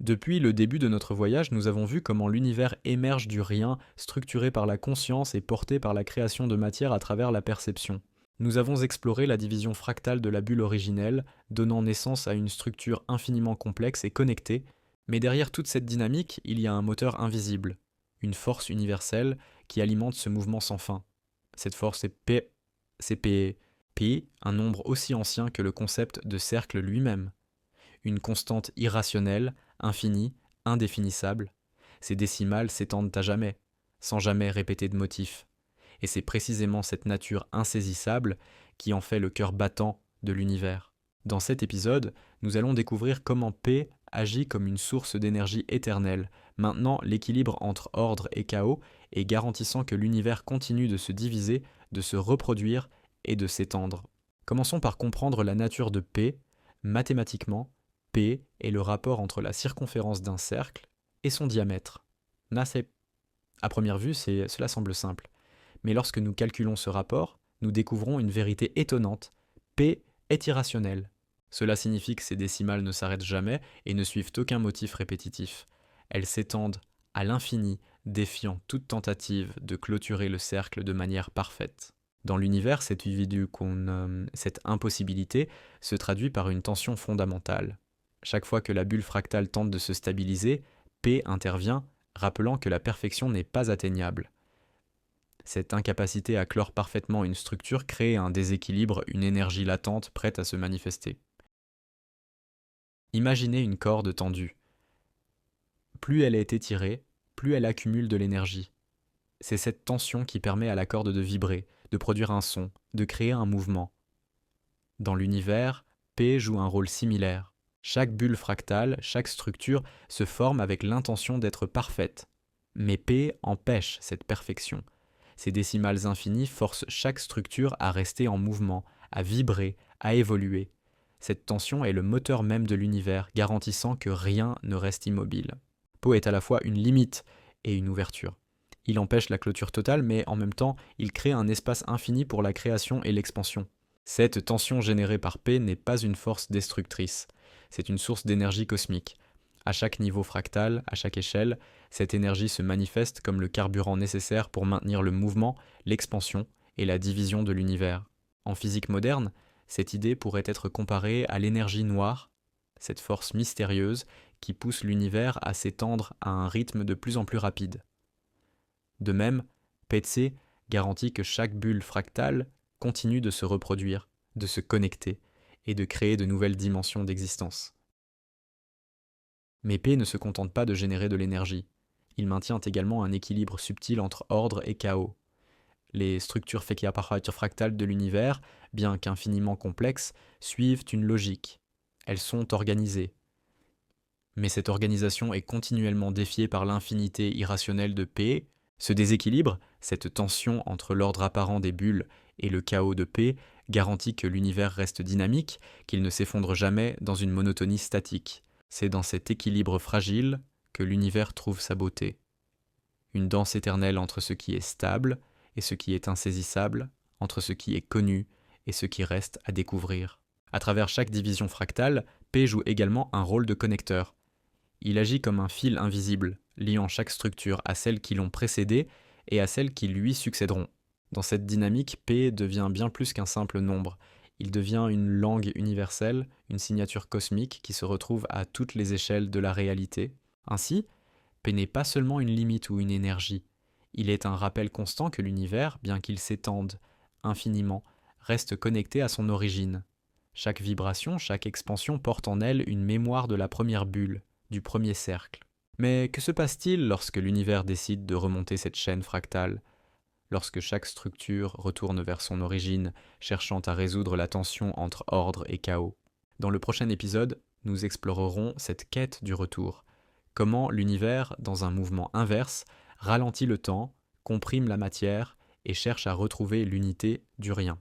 Depuis le début de notre voyage, nous avons vu comment l'univers émerge du rien, structuré par la conscience et porté par la création de matière à travers la perception. Nous avons exploré la division fractale de la bulle originelle, donnant naissance à une structure infiniment complexe et connectée, mais derrière toute cette dynamique, il y a un moteur invisible, une force universelle qui alimente ce mouvement sans fin. Cette force est P, c'est P, P, un nombre aussi ancien que le concept de cercle lui-même. Une constante irrationnelle, infinie, indéfinissable. Ces décimales s'étendent à jamais, sans jamais répéter de motif. Et c'est précisément cette nature insaisissable qui en fait le cœur battant de l'univers. Dans cet épisode, nous allons découvrir comment P agit comme une source d'énergie éternelle, maintenant l'équilibre entre ordre et chaos et garantissant que l'univers continue de se diviser, de se reproduire et de s'étendre. Commençons par comprendre la nature de P. Mathématiquement, P est le rapport entre la circonférence d'un cercle et son diamètre. À première vue, cela semble simple. Mais lorsque nous calculons ce rapport, nous découvrons une vérité étonnante. P est irrationnel. Cela signifie que ces décimales ne s'arrêtent jamais et ne suivent aucun motif répétitif. Elles s'étendent à l'infini, défiant toute tentative de clôturer le cercle de manière parfaite. Dans l'univers, cette impossibilité se traduit par une tension fondamentale. Chaque fois que la bulle fractale tente de se stabiliser, P intervient, rappelant que la perfection n'est pas atteignable. Cette incapacité à clore parfaitement une structure crée un déséquilibre, une énergie latente prête à se manifester. Imaginez une corde tendue. Plus elle est étirée, plus elle accumule de l'énergie. C'est cette tension qui permet à la corde de vibrer, de produire un son, de créer un mouvement. Dans l'univers, P joue un rôle similaire. Chaque bulle fractale, chaque structure se forme avec l'intention d'être parfaite. Mais P empêche cette perfection. Ces décimales infinies forcent chaque structure à rester en mouvement, à vibrer, à évoluer. Cette tension est le moteur même de l'univers, garantissant que rien ne reste immobile. P est à la fois une limite et une ouverture. Il empêche la clôture totale, mais en même temps, il crée un espace infini pour la création et l'expansion. Cette tension générée par P n'est pas une force destructrice. C'est une source d'énergie cosmique. À chaque niveau fractal, à chaque échelle, cette énergie se manifeste comme le carburant nécessaire pour maintenir le mouvement, l'expansion et la division de l'univers. En physique moderne, cette idée pourrait être comparée à l'énergie noire, cette force mystérieuse qui pousse l'univers à s'étendre à un rythme de plus en plus rapide. De même, P garantit que chaque bulle fractale continue de se reproduire, de se connecter et de créer de nouvelles dimensions d'existence. Mais P ne se contente pas de générer de l'énergie. Il maintient également un équilibre subtil entre ordre et chaos. Les structures fractales de l'univers, bien qu'infiniment complexes, suivent une logique. Elles sont organisées. Mais cette organisation est continuellement défiée par l'infinité irrationnelle de P. Ce déséquilibre, cette tension entre l'ordre apparent des bulles et le chaos de P, garantit que l'univers reste dynamique, qu'il ne s'effondre jamais dans une monotonie statique. C'est dans cet équilibre fragile que l'univers trouve sa beauté. Une danse éternelle entre ce qui est stable et ce qui est insaisissable, entre ce qui est connu et ce qui reste à découvrir. À travers chaque division fractale, P joue également un rôle de connecteur. Il agit comme un fil invisible, liant chaque structure à celles qui l'ont précédé et à celles qui lui succéderont. Dans cette dynamique, P devient bien plus qu'un simple nombre. Il devient une langue universelle, une signature cosmique qui se retrouve à toutes les échelles de la réalité. Ainsi, P n'est pas seulement une limite ou une énergie. Il est un rappel constant que l'univers, bien qu'il s'étende infiniment, reste connecté à son origine. Chaque vibration, chaque expansion porte en elle une mémoire de la première bulle, du premier cercle. Mais que se passe-t-il lorsque l'univers décide de remonter cette chaîne fractale ? Lorsque chaque structure retourne vers son origine, cherchant à résoudre la tension entre ordre et chaos. Dans le prochain épisode, nous explorerons cette quête du retour. Comment l'univers, dans un mouvement inverse, ralentit le temps, comprime la matière et cherche à retrouver l'unité du rien.